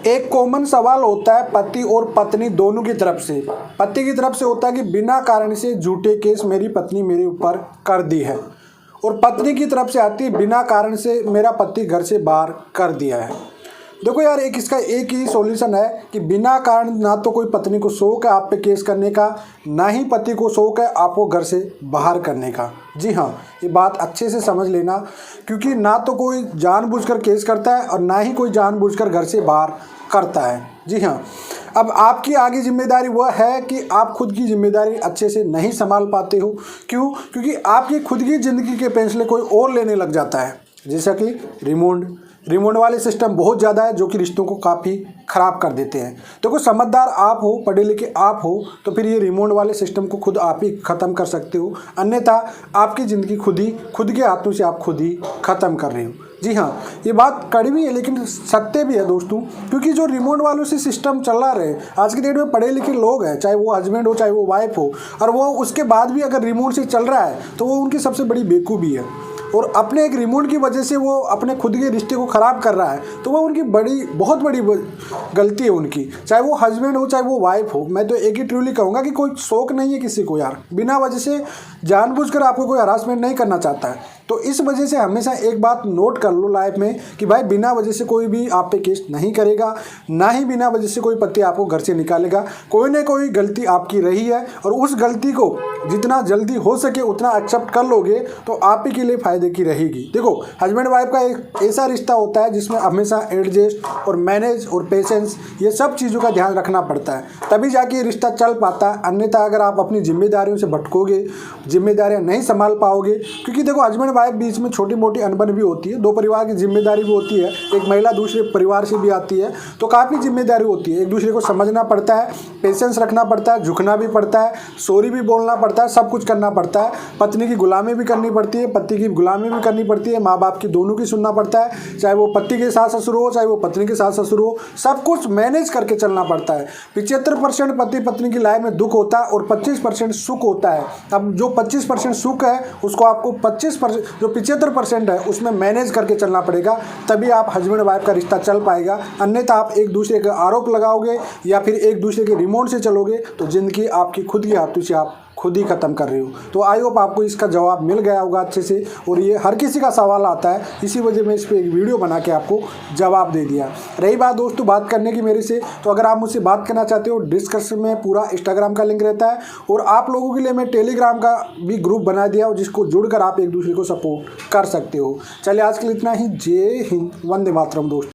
एक कॉमन सवाल होता है पति और पत्नी दोनों की तरफ से। पति की तरफ से होता है कि बिना कारण से झूठे केस मेरी पत्नी मेरे ऊपर कर दी है, और पत्नी की तरफ से आती है बिना कारण से मेरा पति घर से बाहर कर दिया है। देखो यार, इसका एक ही सॉल्यूशन है कि बिना कारण ना तो कोई पत्नी को शौक है आप पे केस करने का, ना ही पति को शौक है आपको घर से बाहर करने का। जी हाँ, ये बात अच्छे से समझ लेना, क्योंकि ना तो कोई जानबूझकर केस करता है और ना ही कोई जानबूझकर घर से बाहर करता है। जी हाँ, अब आपकी आगे जिम्मेदारी वह है कि आप खुद की जिम्मेदारी अच्छे से नहीं संभाल पाते हो। क्यों? क्योंकि आपकी खुद की ज़िंदगी के फैसले कोई और लेने लग जाता है, जैसा कि रिमोट वाले सिस्टम बहुत ज़्यादा है जो कि रिश्तों को काफ़ी ख़राब कर देते हैं। तो कोई समझदार आप हो, पढ़े लिखे आप हो, तो फिर ये रिमोट वाले सिस्टम को खुद आप ही ख़त्म कर सकते हो, अन्यथा आपकी ज़िंदगी खुद के हाथों से आप खुद ही ख़त्म कर रहे हो। जी हाँ, ये बात कड़वी है लेकिन सत्य भी है दोस्तों, क्योंकि जो रिमोट वालों से सिस्टम चला रहे आज के डेट में पढ़े लिखे लोग हैं, चाहे वो हस्बैंड हो चाहे वो वाइफ हो, और वो उसके बाद भी अगर रिमोट से चल रहा है तो वो उनकी सबसे बड़ी बेवकूफ़ी है। और अपने एक रिमोट की वजह से वो अपने खुद के रिश्ते को ख़राब कर रहा है, तो वो उनकी बहुत बड़ी गलती है उनकी, चाहे वो हस्बैंड हो चाहे वो वाइफ हो। मैं तो एक ही ट्रूली कहूँगा कि कोई शौक नहीं है किसी को यार, बिना वजह से जानबूझकर आपको कोई हरासमेंट नहीं करना चाहता है। तो इस वजह से हमेशा एक बात नोट कर लो लाइफ में कि भाई बिना वजह से कोई भी आप पे केस नहीं करेगा, ना ही बिना वजह से कोई पति आपको घर से निकालेगा। कोई ना कोई गलती आपकी रही है और उस गलती को जितना जल्दी हो सके उतना एक्सेप्ट कर लोगे तो आप ही के लिए फ़ायदे की रहेगी। देखो, हस्बैंड वाइफ का एक ऐसा रिश्ता होता है जिसमें हमेशा एडजस्ट और मैनेज और पेशेंस ये सब चीज़ों का ध्यान रखना पड़ता है, तभी जाके ये रिश्ता चल पाता है। अन्यथा अगर आप अपनी जिम्मेदारियों से भटकोगे, जिम्मेदारियाँ नहीं संभाल पाओगे, क्योंकि देखो हस्बैंड वाइफ बीच में छोटी मोटी अनबन भी होती है, दो परिवार की जिम्मेदारी भी होती है, एक महिला दूसरे परिवार से भी आती है, तो काफ़ी जिम्मेदारी होती है। एक दूसरे को समझना पड़ता है, पेशेंस रखना पड़ता है, झुकना भी पड़ता है, सॉरी भी बोलना पड़ता है, सब कुछ करना पड़ता है। पत्नी की गुलामी भी करनी पड़ती है, पति की गुलामी भी करनी पड़ती है, माँ बाप की दोनों की सुनना पड़ता है, चाहे वो पति के सास ससुर हो चाहे वो पत्नी के सास ससुर हो, सब कुछ मैनेज करके चलना पड़ता है। 75% पति पत्नी की लाइफ में दुख होता है और 25% सुख होता है। अब जो 25% सुख है उसको आपको 25% जो 75% है उसमें मैनेज करके चलना पड़ेगा, तभी आप हस्बैंड वाइफ का रिश्ता चल पाएगा। अन्यथा आप एक दूसरे का आरोप लगाओगे या फिर एक दूसरे के रिमोट से चलोगे तो ज़िंदगी आपकी खुद की हाथों से आप खुद ही ख़त्म कर रहे हो। तो आई होप आपको इसका जवाब मिल गया होगा अच्छे से, और ये हर किसी का सवाल आता है, इसी वजह मैं इस पर एक वीडियो बना के आपको जवाब दे दिया। रही बात दोस्तों बात करने की मेरे से, तो अगर आप मुझसे बात करना चाहते हो डिस्क्रिप्शन में पूरा इंस्टाग्राम का लिंक रहता है, और आप लोगों के लिए मैं टेलीग्राम का भी ग्रुप बना दिया हो जिसको जुड़कर आप एक दूसरे को सपोर्ट कर सकते हो। चलिए आज के लिए इतना ही। जय हिंद, वंदे मातरम दोस्तों।